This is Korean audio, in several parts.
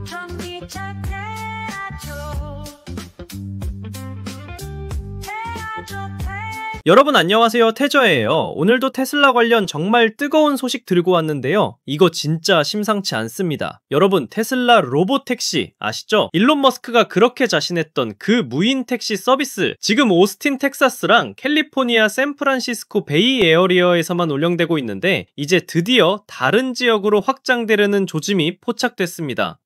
정리 잘 돼야죠. 여러분 안녕하세요, 태저예요. 오늘도 테슬라 관련 정말 뜨거운 소식 들고 왔는데요. 이거 진짜 심상치 않습니다. 여러분, 테슬라 로보택시 아시죠? 일론 머스크가 그렇게 자신했던 그 무인 택시 서비스, 지금 오스틴 텍사스랑 캘리포니아 샌프란시스코 베이 에어리어에서만 운영되고 있는데 이제 드디어 다른 지역으로 확장되려는 조짐이 포착됐습니다.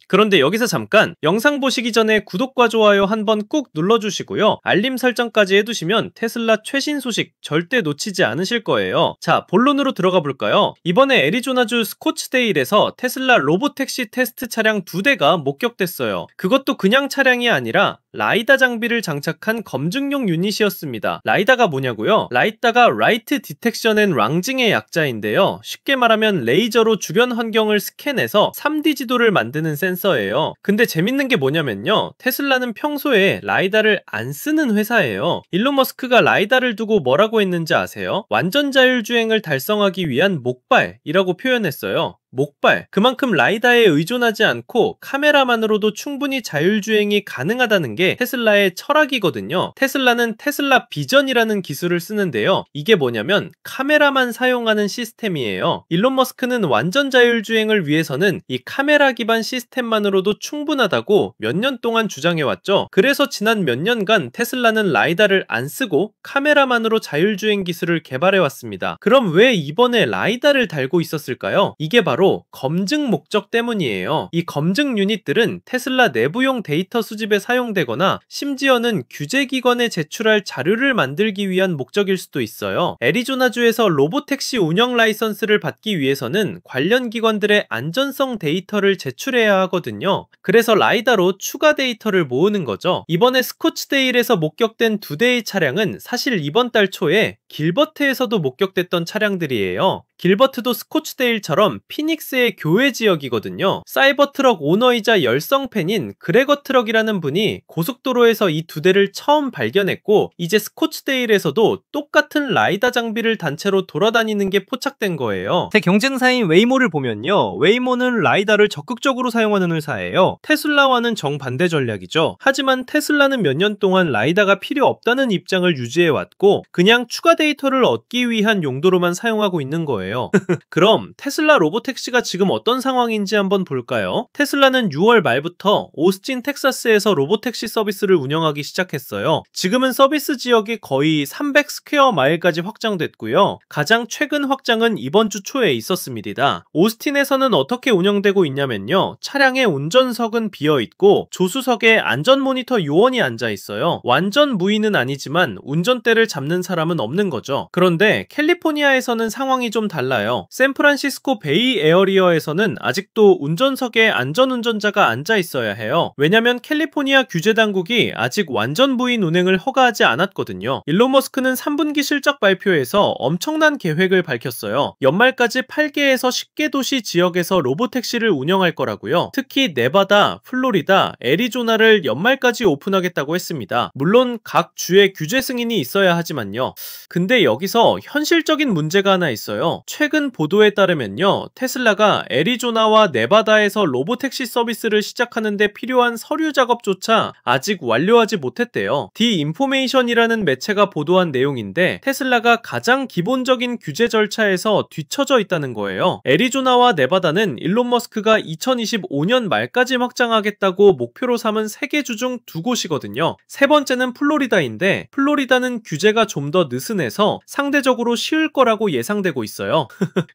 그런데 여기서 잠깐, 영상 보시기 전에 구독과 좋아요 한번 꾹 눌러주시고요. 알림 설정까지 해두시면 테슬라 최신 소식 절대 놓치지 않으실 거예요. 자, 본론으로 들어가 볼까요? 이번에 애리조나주 스코츠데일에서 테슬라 로보택시 테스트 차량 2대가 목격됐어요. 그것도 그냥 차량이 아니라 라이다 장비를 장착한 검증용 유닛이었습니다. 라이다가 뭐냐고요? 라이다가 라이트 디텍션 앤 랑징의 약자인데요. 쉽게 말하면 레이저로 주변 환경을 스캔해서 3D 지도를 만드는 센서예요. 근데 재밌는 게 뭐냐면요, 테슬라는 평소에 라이다를 안 쓰는 회사예요. 일론 머스크가 라이다를 두고 뭐라고 했는지 아세요? 완전 자율주행을 달성하기 위한 목발이라고 표현했어요. 목발. 그만큼 라이다에 의존하지 않고 카메라만으로도 충분히 자율주행이 가능하다는 게 테슬라의 철학이거든요. 테슬라는 테슬라 비전이라는 기술을 쓰는데요. 이게 뭐냐면 카메라만 사용하는 시스템이에요. 일론 머스크는 완전 자율주행을 위해서는 이 카메라 기반 시스템만으로도 충분하다고 몇 년 동안 주장해왔죠. 그래서 지난 몇 년간 테슬라는 라이다를 안 쓰고 카메라만으로 자율주행 기술을 개발해왔습니다. 그럼 왜 이번에 라이다를 달고 있었을까요? 이게 바로 검증 목적 때문이에요. 이 검증 유닛들은 테슬라 내부용 데이터 수집에 사용되거나 심지어는 규제기관에 제출할 자료를 만들기 위한 목적일 수도 있어요. 애리조나주에서 로보택시 운영 라이선스를 받기 위해서는 관련 기관들의 안전성 데이터를 제출해야 하거든요. 그래서 라이다로 추가 데이터를 모으는 거죠. 이번에 스코츠데일에서 목격된 2대의 차량은 사실 이번 달 초에 길버트에서도 목격됐던 차량들이에요. 길버트도 스코츠데일처럼 피닉스의 교외 지역이거든요. 사이버트럭 오너이자 열성팬인 그레거 트럭이라는 분이 고속도로에서 이 2대를 처음 발견했고, 이제 스코츠데일에서도 똑같은 라이다 장비를 단체로 돌아다니는 게 포착된 거예요. 제 경쟁사인 웨이모를 보면요, 웨이모는 라이다를 적극적으로 사용하는 회사예요. 테슬라와는 정반대 전략이죠. 하지만 테슬라는 몇 년 동안 라이다가 필요 없다는 입장을 유지해왔고 그냥 추가 데이터를 얻기 위한 용도로만 사용하고 있는 거예요. 그럼 테슬라 로보택시가 지금 어떤 상황인지 한번 볼까요? 테슬라는 6월 말부터 오스틴 텍사스에서 로보택시 서비스를 운영하기 시작했어요. 지금은 서비스 지역이 거의 300 스퀘어 마일까지 확장됐고요. 가장 최근 확장은 이번 주 초에 있었습니다. 오스틴에서는 어떻게 운영되고 있냐면요, 차량의 운전석은 비어있고 조수석에 안전 모니터 요원이 앉아있어요. 완전 무인은 아니지만 운전대를 잡는 사람은 없는 거죠. 그런데 캘리포니아에서는 상황이 좀 달라요. 샌프란시스코 베이 에어리어에서는 아직도 운전석에 안전운전자가 앉아있어야 해요. 왜냐면 캘리포니아 규제당국이 아직 완전 무인 운행을 허가하지 않았거든요. 일론 머스크는 3분기 실적 발표에서 엄청난 계획을 밝혔어요. 연말까지 8개에서 10개 도시 지역에서 로보택시를 운영할 거라고요. 특히 네바다, 플로리다, 애리조나를 연말까지 오픈하겠다고 했습니다. 물론 각 주의 규제 승인이 있어야 하지만요. 근데 여기서 현실적인 문제가 하나 있어요. 최근 보도에 따르면요, 테슬라가 애리조나와 네바다에서 로보택시 서비스를 시작하는데 필요한 서류 작업조차 아직 완료하지 못했대요. 디인포메이션이라는 매체가 보도한 내용인데 테슬라가 가장 기본적인 규제 절차에서 뒤처져 있다는 거예요. 애리조나와 네바다는 일론 머스크가 2025년 말까지 확장하겠다고 목표로 삼은 3개 주 중 2곳이거든요. 세 번째는 플로리다인데 플로리다는 규제가 좀 더 느슨해서 상대적으로 쉬울 거라고 예상되고 있어요.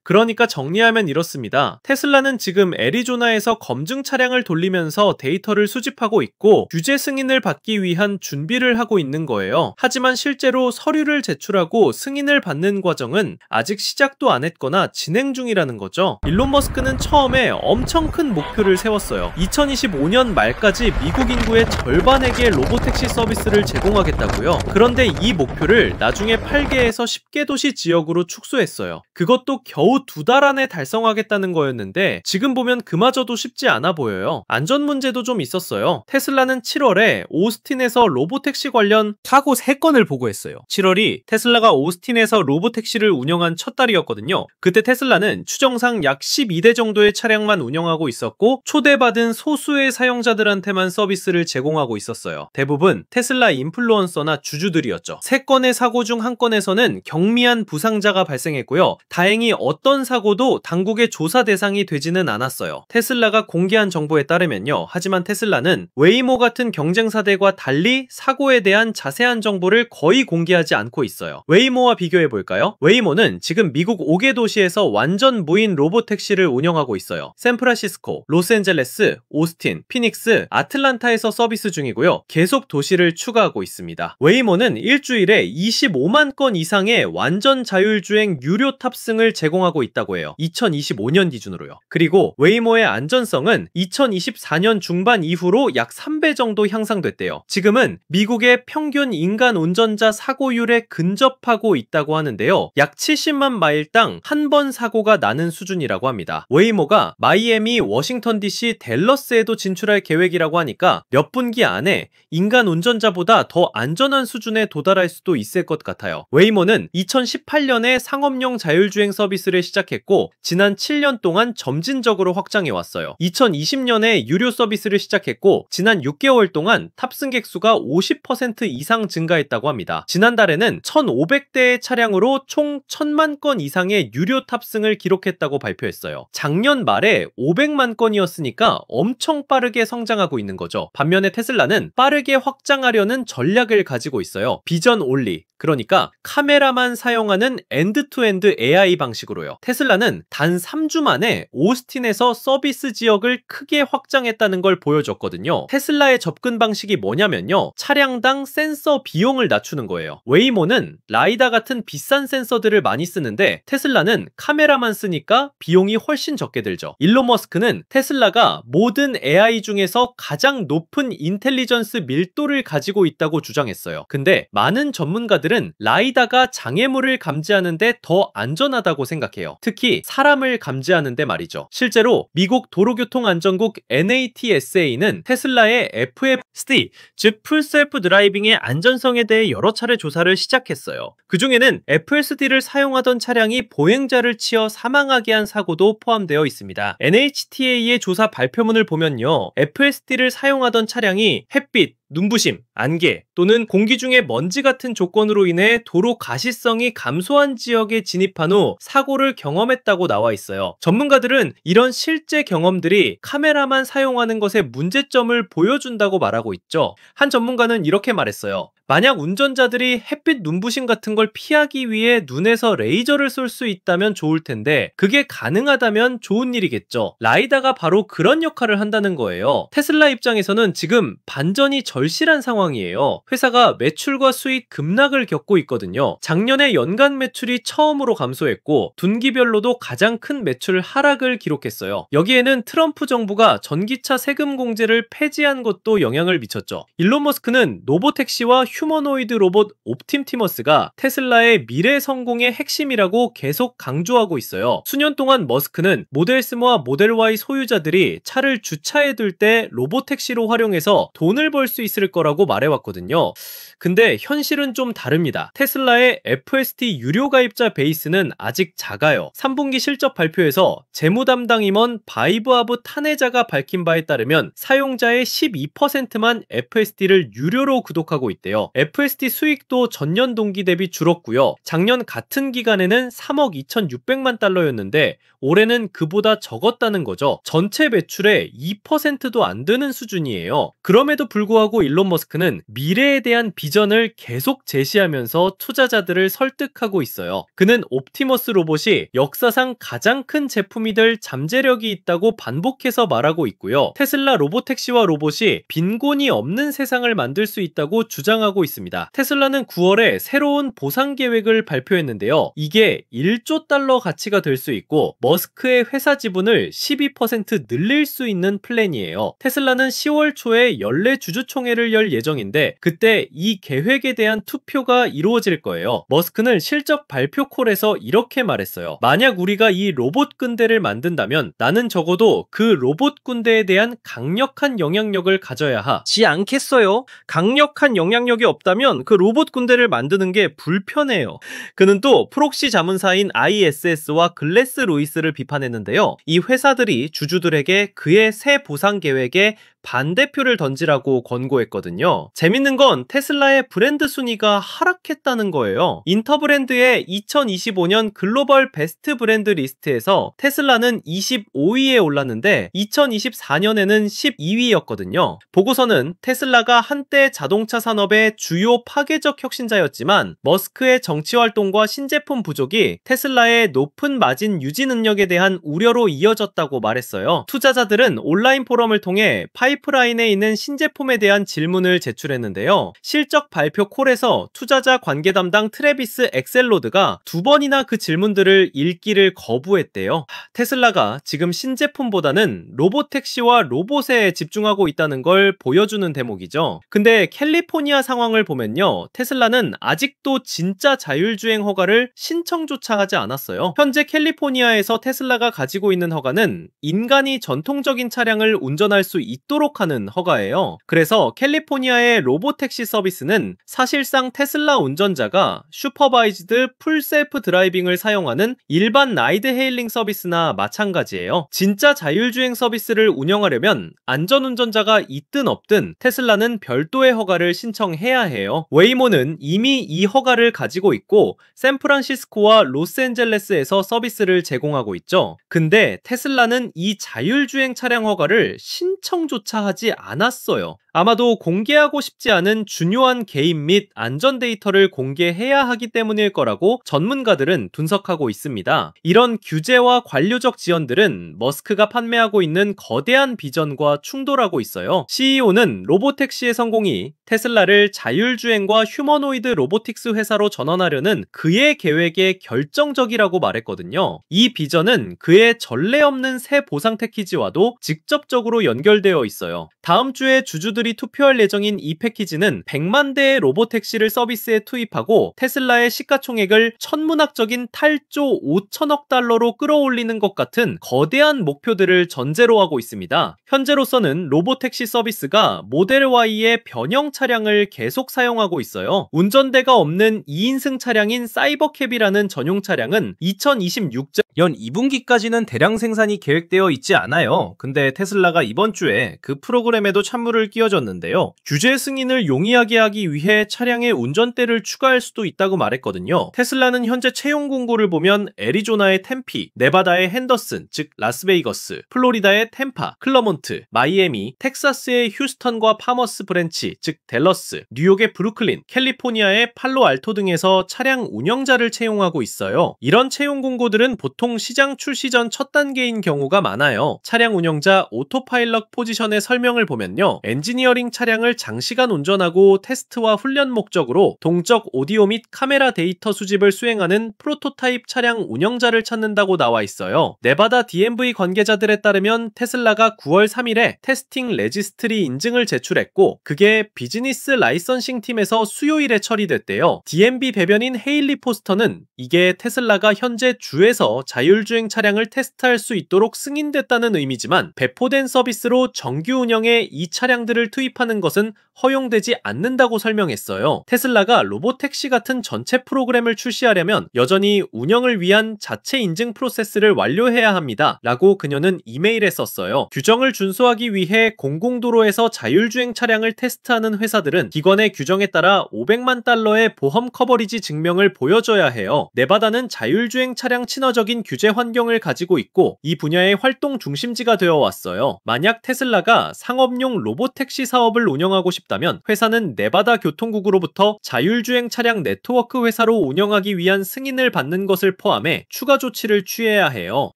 그러니까 정리하면 이렇습니다. 테슬라는 지금 애리조나에서 검증 차량을 돌리면서 데이터를 수집하고 있고 규제 승인을 받기 위한 준비를 하고 있는 거예요. 하지만 실제로 서류를 제출하고 승인을 받는 과정은 아직 시작도 안 했거나 진행 중이라는 거죠. 일론 머스크는 처음에 엄청 큰 목표를 세웠어요. 2025년 말까지 미국 인구의 절반에게 로보택시 서비스를 제공하겠다고요. 그런데 이 목표를 나중에 8개에서 10개 도시 지역으로 축소했어요. 그것도 겨우 2달 안에 달성하겠다고 운영하겠다는 거였는데 지금 보면 그마저도 쉽지 않아 보여요. 안전 문제도 좀 있었어요. 테슬라는 7월에 오스틴에서 로보택시 관련 사고 3건을 보고했어요. 7월이 테슬라가 오스틴에서 로보택시를 운영한 첫 달이었거든요. 그때 테슬라는 추정상 약 12대 정도의 차량만 운영하고 있었고 초대받은 소수의 사용자들한테만 서비스를 제공하고 있었어요. 대부분 테슬라 인플루언서나 주주들이었죠. 3건의 사고 중 한 건에서는 경미한 부상자가 발생했고요. 다행히 어떤 사고도 당국의 조사 대상이 되지는 않았어요. 테슬라가 공개한 정보에 따르면요. 하지만 테슬라는 웨이모 같은 경쟁사들과 달리 사고에 대한 자세한 정보를 거의 공개하지 않고 있어요. 웨이모와 비교해볼까요? 웨이모는 지금 미국 5개 도시에서 완전 무인 로보택시를 운영하고 있어요. 샌프란시스코, 로스앤젤레스, 오스틴, 피닉스, 아틀란타에서 서비스 중이고요. 계속 도시를 추가하고 있습니다. 웨이모는 일주일에 25만 건 이상의 완전 자율주행 유료 탑승을 제공하고 있다고 해요. 2025년 기준으로요. 그리고 웨이모의 안전성은 2024년 중반 이후로 약 3배 정도 향상됐대요. 지금은 미국의 평균 인간 운전자 사고율에 근접하고 있다고 하는데요. 약 70만 마일당 한 번 사고가 나는 수준이라고 합니다. 웨이모가 마이애미, 워싱턴 DC, 댈러스에도 진출할 계획이라고 하니까 몇 분기 안에 인간 운전자보다 더 안전한 수준에 도달할 수도 있을 것 같아요. 웨이모는 2018년에 상업용 자율주행 서비스를 시작했고 지난 7년 동안 점진적으로 확장해 왔어요. 2020년에 유료 서비스를 시작했고 지난 6개월 동안 탑승객 수가 50% 이상 증가했다고 합니다. 지난달에는 1,500대의 차량으로 총 1,000만 건 이상의 유료 탑승을 기록했다고 발표했어요. 작년 말에 500만 건이었으니까 엄청 빠르게 성장하고 있는 거죠. 반면에 테슬라는 빠르게 확장하려는 전략을 가지고 있어요. 비전 올리, 그러니까 카메라만 사용하는 엔드-투-엔드 AI 방식으로요. 테슬라는 단 3주 만에 오스틴에서 서비스 지역을 크게 확장했다는 걸 보여줬거든요. 테슬라의 접근 방식이 뭐냐면요. 차량당 센서 비용을 낮추는 거예요. 웨이모는 라이다 같은 비싼 센서들을 많이 쓰는데 테슬라는 카메라만 쓰니까 비용이 훨씬 적게 들죠. 일론 머스크는 테슬라가 모든 AI 중에서 가장 높은 인텔리전스 밀도를 가지고 있다고 주장했어요. 근데 많은 전문가들은 라이다가 장애물을 감지하는데 더 안전하다고 생각해요. 특히 사람을 감지하는데 말이죠. 실제로 미국 도로교통안전국 NATSA는 테슬라의 FSD, 즉 풀셀프 드라이빙의 안전성에 대해 여러 차례 조사를 시작했어요. 그 중에는 FSD를 사용하던 차량이 보행자를 치어 사망하게 한 사고도 포함되어 있습니다. NHTA의 조사 발표문을 보면요. FSD를 사용하던 차량이 햇빛, 눈부심, 안개 또는 공기 중에 먼지 같은 조건으로 인해 도로 가시성이 감소한 지역에 진입한 후 사고를 경험했다고 나와 있어요. 전문가들은 이런 실제 경험들이 카메라만 사용하는 것의 문제점을 보여준다고 말하고 있죠. 한 전문가는 이렇게 말했어요. 만약 운전자들이 햇빛 눈부심 같은 걸 피하기 위해 눈에서 레이저를 쏠 수 있다면 좋을 텐데 그게 가능하다면 좋은 일이겠죠. 라이다가 바로 그런 역할을 한다는 거예요. 테슬라 입장에서는 지금 반전이 절실한 상황이에요. 회사가 매출과 수익 급락을 겪고 있거든요. 작년에 연간 매출이 처음으로 감소했고 분기별로도 가장 큰 매출 하락을 기록했어요. 여기에는 트럼프 정부가 전기차 세금 공제를 폐지한 것도 영향을 미쳤죠. 일론 머스크는 로보택시와 휴머노이드 로봇 옵팀티머스가 테슬라의 미래 성공의 핵심이라고 계속 강조하고 있어요. 수년 동안 머스크는 모델 3와 모델 Y 소유자들이 차를 주차해 둘 때 로보택시로 활용해서 돈을 벌 수 있을 거라고 말해왔거든요. 근데 현실은 좀 다릅니다. 테슬라의 FSD 유료 가입자 베이스는 아직 작아요. 3분기 실적 발표에서 재무 담당 임원 바이브하브 타네자가 밝힌 바에 따르면 사용자의 12%만 FSD를 유료로 구독하고 있대요. FSD 수익도 전년 동기 대비 줄었고요. 작년 같은 기간에는 3억 2,600만 달러였는데 올해는 그보다 적었다는 거죠. 전체 매출의 2%도 안 되는 수준이에요. 그럼에도 불구하고 일론 머스크는 미래에 대한 비전을 계속 제시하면서 투자자들을 설득하고 있어요. 그는 옵티머스 로봇이 역사상 가장 큰 제품이 될 잠재력이 있다고 반복해서 말하고 있고요. 테슬라 로보택시와 로봇이 빈곤이 없는 세상을 만들 수 있다고 주장하고 있습니다. 테슬라는 9월에 새로운 보상 계획을 발표했는데요. 이게 1조 달러 가치가 될 수 있고 머스크의 회사 지분을 12% 늘릴 수 있는 플랜이에요. 테슬라는 10월 초에 연례 주주총회 공청회를 열 예정인데 그때 이 계획에 대한 투표가 이루어질 거예요. 머스크는 실적 발표 콜에서 이렇게 말했어요. 만약 우리가 이 로봇 군대를 만든다면 나는 적어도 그 로봇 군대에 대한 강력한 영향력을 가져야 하지 않겠어요? 강력한 영향력이 없다면 그 로봇 군대를 만드는 게 불편해요. 그는 또 프록시 자문사인 ISS와 글래스 로이스를 비판했는데요. 이 회사들이 주주들에게 그의 새 보상 계획에 반대표를 던지라고 권고했거든요. 재밌는 건 테슬라의 브랜드 순위가 하락했다는 거예요. 인터브랜드의 2025년 글로벌 베스트 브랜드 리스트에서 테슬라는 25위에 올랐는데 2024년에는 12위였거든요. 보고서는 테슬라가 한때 자동차 산업의 주요 파괴적 혁신자였지만 머스크의 정치 활동과 신제품 부족이 테슬라의 높은 마진 유지 능력에 대한 우려로 이어졌다고 말했어요. 투자자들은 온라인 포럼을 통해 파이프라인에 있는 신제품에 대한 질문을 제출했는데요. 실적 발표 콜에서 투자자 관계 담당 트래비스 엑셀로드가 2번이나 그 질문들을 읽기를 거부했대요. 테슬라가 지금 신제품보다는 로보택시와 로봇에 집중하고 있다는 걸 보여주는 대목이죠. 근데 캘리포니아 상황을 보면요. 테슬라는 아직도 진짜 자율주행 허가를 신청조차 하지 않았어요. 현재 캘리포니아에서 테슬라가 가지고 있는 허가는 인간이 전통적인 차량을 운전할 수 있도록 하는 허가예요. 그래서 캘리포니아의 로보택시 서비스는 사실상 테슬라 운전자가 슈퍼바이즈드 풀 셀프 드라이빙을 사용하는 일반 라이드 헤일링 서비스나 마찬가지예요. 진짜 자율주행 서비스를 운영하려면 안전운전자가 있든 없든 테슬라는 별도의 허가를 신청해야 해요. 웨이모는 이미 이 허가를 가지고 있고 샌프란시스코와 로스앤젤레스에서 서비스를 제공하고 있죠. 근데 테슬라는 이 자율주행 차량 허가를 신청조차 하지 않았어요. 아마도 공개하고 싶지 않은 중요한 개인 및 안전 데이터를 공개해야 하기 때문일 거라고 전문가들은 분석하고 있습니다. 이런 규제와 관료적 지연들은 머스크가 판매하고 있는 거대한 비전과 충돌하고 있어요. CEO는 로보택시의 성공이 테슬라를 자율주행과 휴머노이드 로보틱스 회사로 전환하려는 그의 계획에 결정적이라고 말했거든요. 이 비전은 그의 전례 없는 새 보상 패키지와도 직접적으로 연결되어 있어요. 다음 주에 주주들이 투표할 예정인 이 패키지는 100만 대의 로보택시를 서비스에 투입하고 테슬라의 시가총액을 천문학적인 8조 5천억 달러로 끌어올리는 것 같은 거대한 목표들을 전제로 하고 있습니다. 현재로서는 로보택시 서비스가 모델 Y의 변형 차량을 계속 사용하고 있어요. 운전대가 없는 2인승 차량인 사이버캡이라는 전용 차량은 2026년 2분기까지는 대량 생산이 계획되어 있지 않아요. 근데 테슬라가 이번 주에 그 프로그램에도 찬물을 끼워줬는데요. 규제 승인을 용이하게 하기 위해 차량에 운전대를 추가할 수도 있다고 말했거든요. 테슬라는 현재 채용 공고를 보면 애리조나의 템피, 네바다의 핸더슨, 즉 라스베이거스, 플로리다의 템파, 클러몬트, 마이애미, 텍사스의 휴스턴과 파머스 브랜치, 즉 댈러스, 뉴욕의 브루클린, 캘리포니아의 팔로알토 등에서 차량 운영자를 채용하고 있어요. 이런 채용 공고들은 보통 시장 출시 전 첫 단계인 경우가 많아요. 차량 운영자 오토파일럿 포지션의 설명을 보면요. 엔지니어링 차량을 장시간 운전하고 테스트와 훈련 목적으로 동적 오디오 및 카메라 데이터 수집을 수행하는 프로토타입 차량 운영자를 찾는다고 나와 있어요. 네바다 DMV 관계자들에 따르면 테슬라가 9월 3일에 테스팅 레지스트리 인증을 제출했고 그게 비즈니스 라이선싱 팀에서 수요일에 처리됐대요. DMV 배변인 헤일리 포스터는 이게 테슬라가 현재 주에서 자율주행 차량을 테스트할 수 있도록 승인됐다는 의미지만 배포된 서비스로 정규 운영에 이 차량들을 투입하는 것은 허용되지 않는다고 설명했어요. 테슬라가 로보택시 같은 전체 프로그램을 출시하려면 여전히 운영을 위한 자체 인증 프로세스를 완료해야 합니다. 라고 그녀는 이메일에 썼어요. 규정을 준수하기 위해 공공도로에서 자율주행 차량을 테스트하는 회사들은 기관의 규정에 따라 500만 달러의 보험 커버리지 증명을 보여줘야 해요. 네바다는 자율주행 차량 친화적인 규제 환경을 가지고 있고 이 분야의 활동 중심지가 되어 왔어요. 만약 테슬라가 상업용 로보택시 사업을 운영하고 싶다면 회사는 네바다 교통국으로부터 자율주행 차량 네트워크 회사로 운영하기 위한 승인을 받는 것을 포함해 추가 조치를 취해야 해요.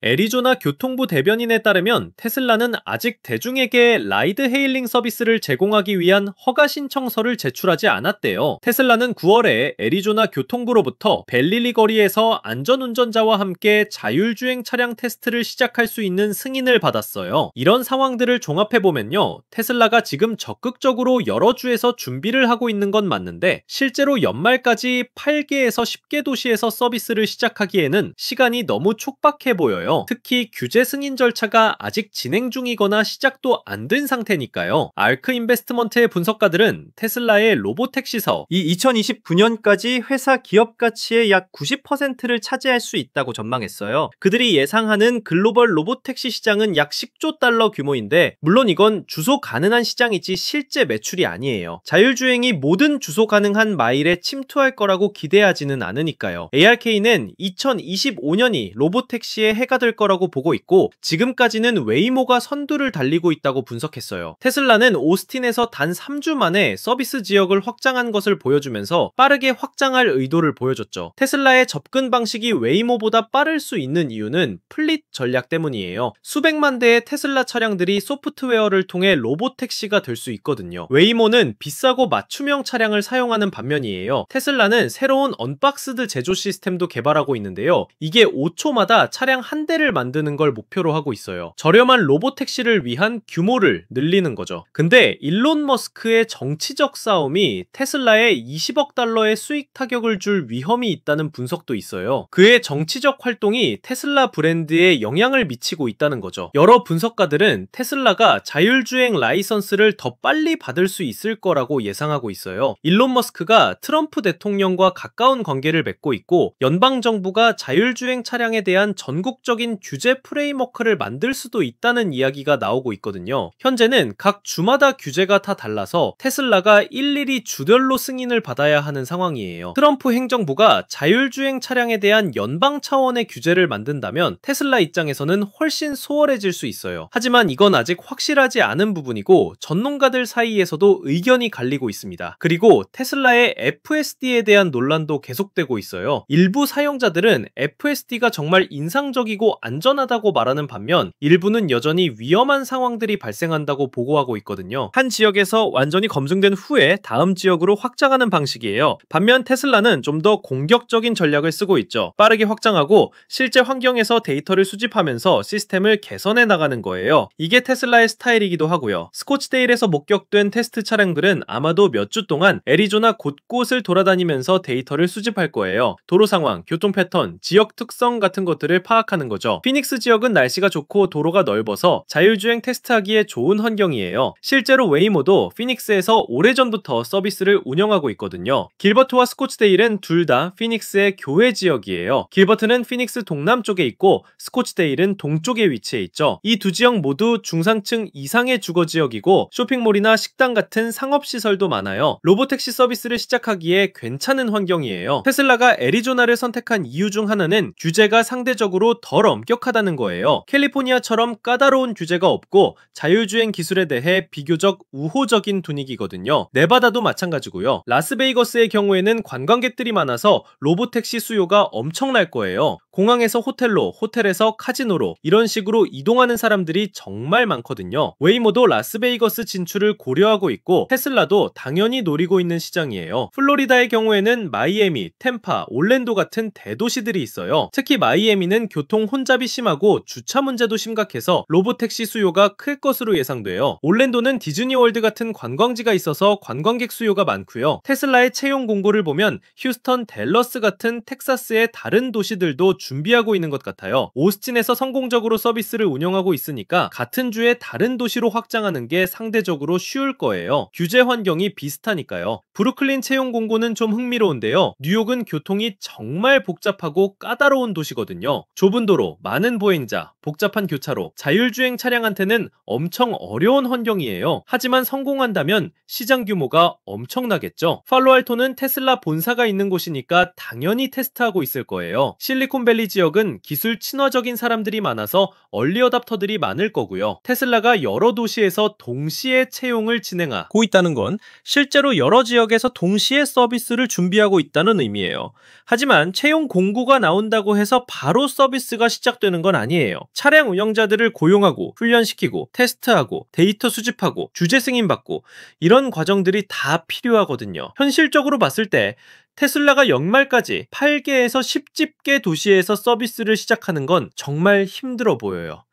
애리조나 교통부 대변인에 따르면 테슬라는 아직 대중에게 라이드 헤일링 서비스를 제공하기 위한 허가 신청서를 제출하지 않았대요. 테슬라는 9월에 애리조나 교통부로부터 벨릴리 거리에서 안전운전자와 함께 자율주행 차량 테스트를 시작할 수 있는 승인을 받았어요. 이런 상황들을 종합해보면요, 테슬라가 지금 적극적으로 여러 주에서 준비를 하고 있는 건 맞는데 실제로 연말까지 8개에서 10개 도시에서 서비스를 시작하기에는 시간이 너무 촉박해 보여요. 특히 규제 승인 절차가 아직 진행 중이거나 시작도 안 된 상태니까요. 아크 인베스트먼트의 분석가들은 테슬라의 로보택시 사업, 이 2029년까지 회사 기업 가치의 약 90%를 차지할 수 있다고 전망했어요. 그들이 예상하는 글로벌 로보택시 시장은 약 10조 달러 규모인데 물론 이건 주소 가능한 시장이지 실제 매출이 아니에요. 자율주행이 모든 주소 가능한 마일에 침투할 거라고 기대하지는 않으니까요. ARK는 2025년이 로보택시의 해가 될 거라고 보고 있고 지금까지는 웨이모가 선두를 달리고 있다고 분석했어요. 테슬라는 오스틴에서 단 3주 만에 서비스 지역을 확장한 것을 보여주면서 빠르게 확장할 의도를 보여줬죠. 테슬라의 접근 방식이 웨이모보다 빠를 수 있는 이유는 플릿 전략 때문이에요. 수백만 대의 테슬라 차량들이 소프트웨어를 통해 로보택시가 될 수 있거든요. 웨이모는 비싸고 맞춤형 차량을 사용하는 반면이에요. 테슬라는 새로운 언박스드 제조 시스템도 개발하고 있는데요. 이게 5초마다 차량 한 대를 만드는 걸 목표로 하고 있어요. 저렴한 로보택시를 위한 규모를 늘리는 거죠. 근데 일론 머스크의 정치적 싸움이 테슬라에 20억 달러의 수익 타격을 줄 위험이 있다는 분석도 있어요. 그의 정치적 활동이 테슬라 브랜드에 영향을 미치고 있다는 거죠. 여러 분석가들은 테슬라가 자율주행 라이선스를 더 빨리 받을 수 있을 거라고 예상하고 있어요. 일론 머스크가 트럼프 대통령과 가까운 관계를 맺고 있고 연방정부가 자율주행 차량에 대한 전국적인 규제 프레임워크를 만들 수도 있다는 이야기가 나오고 있거든요. 현재는 각 주마다 규제가 다 달라서 테슬라가 일일이 주별로 승인을 받아야 하는 상황이에요. 트럼프 행정부가 자율주행 차량에 대한 연방 차원의 규제를 만든다면 테슬라 입장에서는 훨씬 수월해질 수 있어요. 하지만 이건 아직 확실하지 않은 부분이고 전문가들 사이에서도 의견이 갈리고 있습니다. 그리고 테슬라의 FSD에 대한 논란도 계속되고 있어요. 일부 사용자들은 FSD가 정말 인상적이고 안전하다고 말하는 반면 일부는 여전히 위험한 상황들이 발생한다고 보고하고 있거든요. 한 지역에서 완전히 검증된 후에 다음 지역으로 확장하는 방식이에요. 반면 테슬라는 좀 더 공격적인 전략을 쓰고 있죠. 빠르게 확장하고 실제 환경에서 데이터를 수집하면서 시스템을 개선해 나가는 거예요. 이게 테슬라의 스타일이기도 하고요. 스코츠데일에서 목격된 테스트 차량들은 아마도 몇 주 동안 애리조나 곳곳을 돌아다니면서 데이터를 수집할 거예요. 도로 상황, 교통 패턴, 지역 특성 같은 것들을 파악하는 거죠. 피닉스 지역은 날씨가 좋고 도로가 넓어서 자율주행 테스트하기에 좋은 환경이에요. 실제로 웨이모도 피닉스에서 오래전부터 서비스를 운영하고 있거든요. 길버트와 스코츠데일은 둘 다 피닉스의 교외 지역이에요. 길버트는 피닉스 동남쪽에 있고 스코츠데일은 동쪽에 위치해 있죠. 이 두 지역 모두 중산층 이상의 주거 지역이고 쇼핑몰이나 식당 같은 상업시설도 많아요. 로보택시 서비스를 시작하기에 괜찮은 환경이에요. 테슬라가 애리조나를 선택한 이유 중 하나는 규제가 상대적으로 덜 엄격하다는 거예요. 캘리포니아처럼 까다로운 규제가 없고 자율주행 기술에 대해 비교적 우호적인 분위기거든요. 네바다도 마찬가지고요. 라스베이거스의 경우에는 관광객들이 많아서 로보택시 수요가 엄청날 거예요. 공항에서 호텔로, 호텔에서 카지노로 이런 식으로 이동하는 사람들이 정말 많거든요. 웨이모도 라스베이거스 진출을 고려하고 있고 테슬라도 당연히 노리고 있는 시장이에요. 플로리다의 경우에는 마이애미, 템파, 올랜도 같은 대도시들이 있어요. 특히 마이애미는 교통 혼잡이 심하고 주차 문제도 심각해서 로보택시 수요가 클 것으로 예상돼요. 올랜도는 디즈니월드 같은 관광지가 있어서 관광객 수요가 많고요. 테슬라의 채용 공고를 보면 휴스턴, 댈러스 같은 텍사스의 다른 도시들도 준비하고 있는 것 같아요. 오스틴에서 성공적으로 서비스를 운영하고 있으니까 같은 주의 다른 도시로 확장하는 게 상대적으로 쉬울 거예요. 규제 환경이 비슷하니까요. 브루클린 채용 공고는 좀 흥미로운데요. 뉴욕은 교통이 정말 복잡하고 까다로운 도시거든요. 좁은 도로, 많은 보행자, 복잡한 교차로, 자율주행 차량한테는 엄청 어려운 환경이에요. 하지만 성공한다면 시장 규모가 엄청나겠죠. 팔로알토는 테슬라 본사가 있는 곳이니까 당연히 테스트하고 있을 거예요. 실리콘밸리 지역은 기술 친화적인 사람들이 많아서 얼리어답터들이 많을 거고요. 테슬라가 여러 도시에서 동시에 채용을 진행하고 있다는 건 실제로 여러 지역에서 동시에 서비스를 준비하고 있다는 의미예요. 하지만 채용 공고가 나온다고 해서 바로 서비스가 시작되는 건 아니에요. 차량 운영자들을 고용하고 훈련시키고 테스트하고 데이터 수집하고 규제 승인받고 이런 과정들이 다 필요하거든요. 현실적으로 봤을 때 테슬라가 연말까지 8개에서 10집계 도시에서 서비스를 시작하는 건 정말 힘들어 보여요.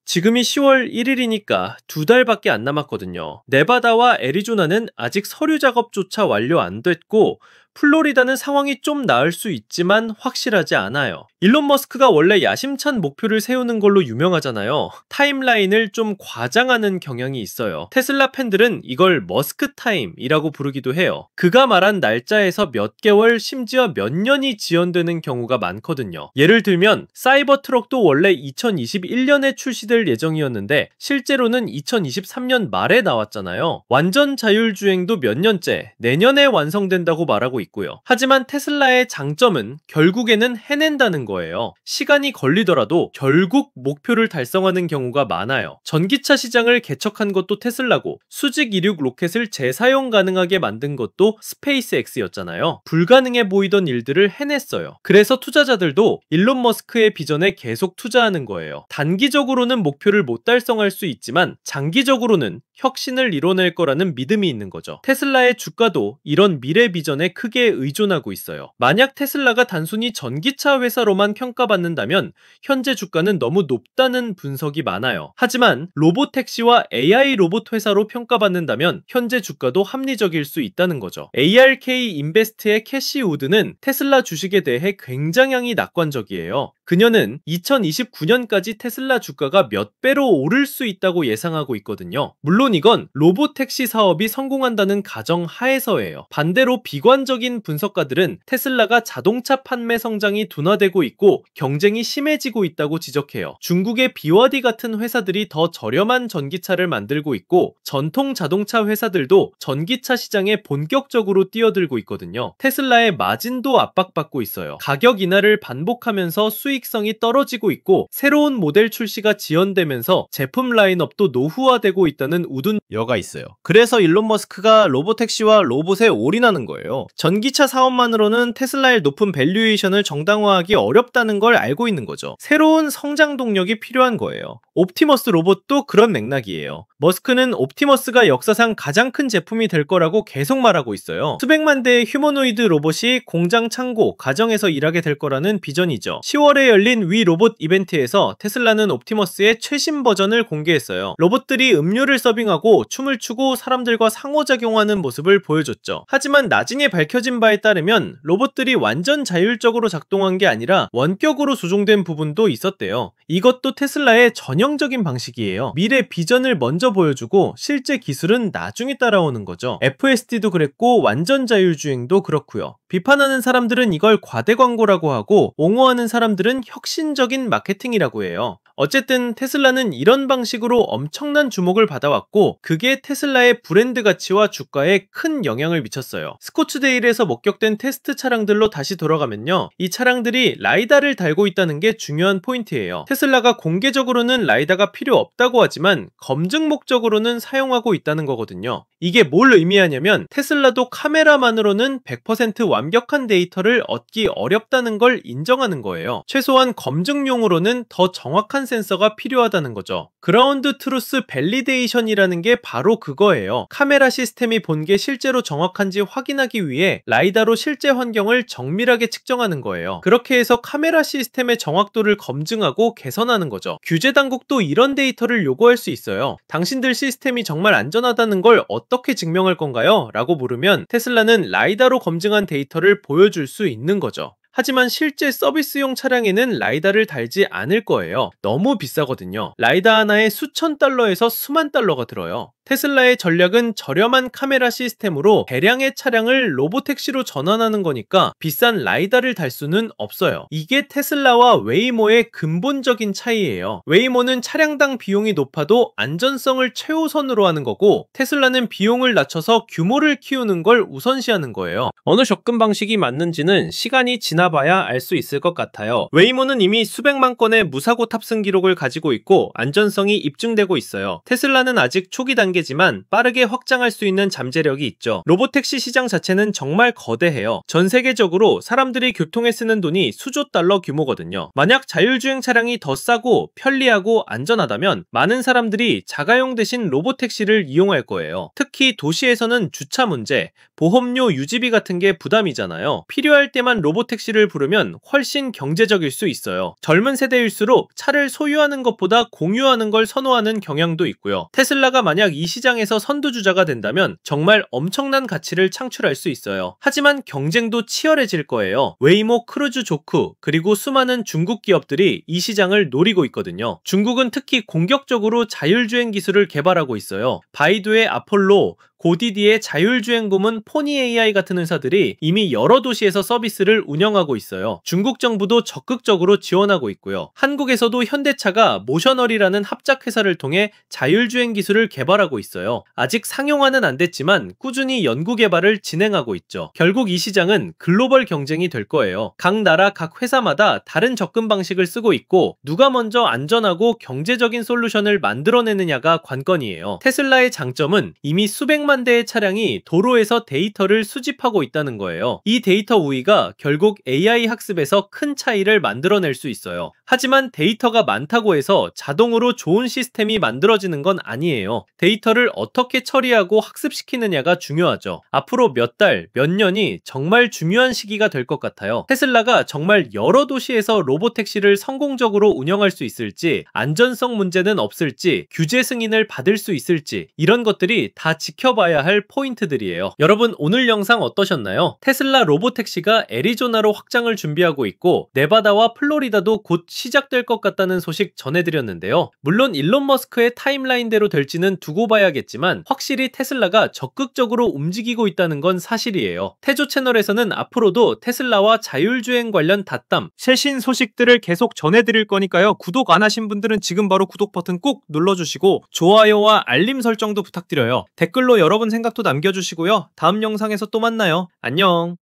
지금이 10월 1일이니까 2달밖에 안 남았거든요. 네바다와 애리조나는 아직 서류 작업조차 완료 안 됐고 플로리다는 상황이 좀 나을 수 있지만 확실하지 않아요. 일론 머스크가 원래 야심찬 목표를 세우는 걸로 유명하잖아요. 타임라인을 좀 과장하는 경향이 있어요. 테슬라 팬들은 이걸 머스크 타임이라고 부르기도 해요. 그가 말한 날짜에서 몇 개월 심지어 몇 년이 지연되는 경우가 많거든요. 예를 들면 사이버 트럭도 원래 2021년에 출시될 예정이었는데 실제로는 2023년 말에 나왔잖아요. 완전 자율주행도 몇 년째 내년에 완성된다고 말하고 있고요. 하지만 테슬라의 장점은 결국에는 해낸다는 거예요. 시간이 걸리더라도 결국 목표를 달성하는 경우가 많아요. 전기차 시장을 개척한 것도 테슬라고 수직 이륙 로켓을 재사용 가능하게 만든 것도 스페이스X였잖아요. 불가능해 보이던 일들을 해냈어요. 그래서 투자자들도 일론 머스크의 비전에 계속 투자하는 거예요. 단기적으로는 목표를 못 달성할 수 있지만 장기적으로는 혁신을 이뤄낼 거라는 믿음이 있는 거죠. 테슬라의 주가도 이런 미래 비전에 크게 의존하고 있어요. 만약 테슬라가 단순히 전기차 회사로만 평가받는다면 현재 주가는 너무 높다는 분석이 많아요. 하지만 로보택시와 AI 로봇 회사로 평가받는다면 현재 주가도 합리적일 수 있다는 거죠. ARK 인베스트의 캐시 우드는 테슬라 주식에 대해 굉장히 낙관적이에요. 그녀는 2029년까지 테슬라 주가가 몇 배로 오를 수 있다고 예상하고 있거든요. 물론 이건 로보택시 사업이 성공한다는 가정 하에서예요. 반대로 비관적인 분석가들은 테슬라가 자동차 판매 성장이 둔화되고 있고 경쟁이 심해지고 있다고 지적해요. 중국의 BYD 같은 회사들이 더 저렴한 전기차를 만들고 있고 전통 자동차 회사들도 전기차 시장에 본격적으로 뛰어들고 있거든요. 테슬라의 마진도 압박받고 있어요. 가격 인하를 반복하면서 수익성이 떨어지고 있고 새로운 모델 출시가 지연되면서 제품 라인업도 노후화되고 있다는 우둔여가 있어요. 그래서 일론 머스크가 로보택시와 로봇에 올인하는 거예요. 전기차 사업만으로는 테슬라의 높은 밸류에이션을 정당화하기 어렵다는 걸 알고 있는 거죠. 새로운 성장 동력이 필요한 거예요. 옵티머스 로봇도 그런 맥락이에요. 머스크는 옵티머스가 역사상 가장 큰 제품이 될 거라고 계속 말하고 있어요. 수백만 대의 휴머노이드 로봇이 공장 창고, 가정에서 일하게 될 거라는 비전이죠. 10월에 열린 위 로봇 이벤트에서 테슬라는 옵티머스의 최신 버전을 공개했어요. 로봇들이 음료를 서빙하고 춤을 추고 사람들과 상호작용하는 모습을 보여줬죠. 하지만 나중에 밝혀진 바에 따르면 로봇들이 완전 자율적으로 작동한 게 아니라 원격으로 조종된 부분도 있었대요. 이것도 테슬라의 전형적인 방식이에요. 미래 비전을 먼저 보여주고 실제 기술은 나중에 따라오는 거죠. FSD도 그랬고 완전 자율주행도 그렇고요. 비판하는 사람들은 이걸 과대 광고라고 하고 옹호하는 사람들은 혁신적인 마케팅이라고 해요. 어쨌든 테슬라는 이런 방식으로 엄청난 주목을 받아왔고 그게 테슬라의 브랜드 가치와 주가에 큰 영향을 미쳤어요. 스코츠데일에서 목격된 테스트 차량들로 다시 돌아가면요. 이 차량들이 라이다를 달고 있다는 게 중요한 포인트예요. 테슬라가 공개적으로는 라이다가 필요 없다고 하지만 검증 목적으로는 사용하고 있다는 거거든요. 이게 뭘 의미하냐면 테슬라도 카메라만으로는 100% 완벽한 데이터를 얻기 어렵다는 걸 인정하는 거예요. 최소한 검증용으로는 더 정확한 센서가 필요하다는 거죠. 그라운드 트루스 밸리데이션이라는 게 바로 그거예요. 카메라 시스템이 본 게 실제로 정확한지 확인하기 위해 라이다로 실제 환경을 정밀하게 측정하는 거예요. 그렇게 해서 카메라 시스템의 정확도를 검증하고 개선하는 거죠. 규제 당국도 이런 데이터를 요구할 수 있어요. 당신들 시스템이 정말 안전하다는 걸 어떻게 증명할 건가요? 라고 물으면 테슬라는 라이다로 검증한 데이터를 보여줄 수 있는 거죠. 하지만 실제 서비스용 차량에는 라이다를 달지 않을 거예요. 너무 비싸거든요. 라이다 하나에 수천 달러에서 수만 달러가 들어요. 테슬라의 전략은 저렴한 카메라 시스템으로 대량의 차량을 로보택시로 전환하는 거니까 비싼 라이다를 달 수는 없어요. 이게 테슬라와 웨이모의 근본적인 차이예요. 웨이모는 차량당 비용이 높아도 안전성을 최우선으로 하는 거고 테슬라는 비용을 낮춰서 규모를 키우는 걸 우선시하는 거예요. 어느 접근 방식이 맞는지는 시간이 지나 만나봐야 알 수 있을 것 같아요. 웨이모는 이미 수백만 건의 무사고 탑승 기록을 가지고 있고 안전성이 입증되고 있어요. 테슬라는 아직 초기 단계지만 빠르게 확장할 수 있는 잠재력이 있죠. 로보택시 시장 자체는 정말 거대해요. 전 세계적으로 사람들이 교통에 쓰는 돈이 수조 달러 규모거든요. 만약 자율주행 차량이 더 싸고 편리하고 안전하다면 많은 사람들이 자가용 대신 로보택시를 이용할 거예요. 특히 도시에서는 주차 문제, 보험료 유지비 같은 게 부담이잖아요. 필요할 때만 로보택시를 부르면 훨씬 경제적일 수 있어요. 젊은 세대일수록 차를 소유하는 것보다 공유하는 걸 선호하는 경향도 있고요. 테슬라가 만약 이 시장에서 선두주자가 된다면 정말 엄청난 가치를 창출할 수 있어요. 하지만 경쟁도 치열해질 거예요. 웨이모, 크루즈 조크, 그리고 수많은 중국 기업들이 이 시장을 노리고 있거든요. 중국은 특히 공격적으로 자율주행 기술을 개발하고 있어요. 바이두의 아폴로, 고디디의 자율주행 고문 포니 AI 같은 회사들이 이미 여러 도시에서 서비스를 운영하고 있어요. 중국 정부도 적극적으로 지원하고 있고요. 한국에서도 현대차가 모셔널이라는 합작 회사를 통해 자율주행 기술을 개발하고 있어요. 아직 상용화는 안 됐지만 꾸준히 연구 개발을 진행하고 있죠. 결국 이 시장은 글로벌 경쟁이 될 거예요. 각 나라 각 회사마다 다른 접근 방식을 쓰고 있고 누가 먼저 안전하고 경제적인 솔루션을 만들어내느냐가 관건이에요. 테슬라의 장점은 이미 수백만 대의 차량이 도로에서 데이터를 수집하고 있다는 거예요. 이 데이터 우위가 결국 AI 학습에서 큰 차이를 만들어낼 수 있어요. 하지만 데이터가 많다고 해서 자동으로 좋은 시스템이 만들어지는 건 아니에요. 데이터를 어떻게 처리하고 학습시키느냐가 중요하죠. 앞으로 몇 달, 몇 년이 정말 중요한 시기가 될 것 같아요. 테슬라가 정말 여러 도시에서 로보택시를 성공적으로 운영할 수 있을지, 안전성 문제는 없을지, 규제 승인을 받을 수 있을지 이런 것들이 다 지켜봐야 할 포인트들이에요. 여러분 오늘 영상 어떠셨나요? 테슬라 로보택시가 애리조나로 확장을 준비하고 있고 네바다와 플로리다도 곧 시작될 것 같다는 소식 전해드렸는데요. 물론 일론 머스크의 타임라인대로 될지는 두고 봐야겠지만 확실히 테슬라가 적극적으로 움직이고 있다는 건 사실이에요. 태조 채널에서는 앞으로도 테슬라와 자율주행 관련 닷담, 최신 소식들을 계속 전해드릴 거니까요. 구독 안 하신 분들은 지금 바로 구독 버튼 꼭 눌러주시고 좋아요와 알림 설정도 부탁드려요. 댓글로 여러분 생각도 남겨주시고요. 다음 영상에서 또 만나요. 안녕.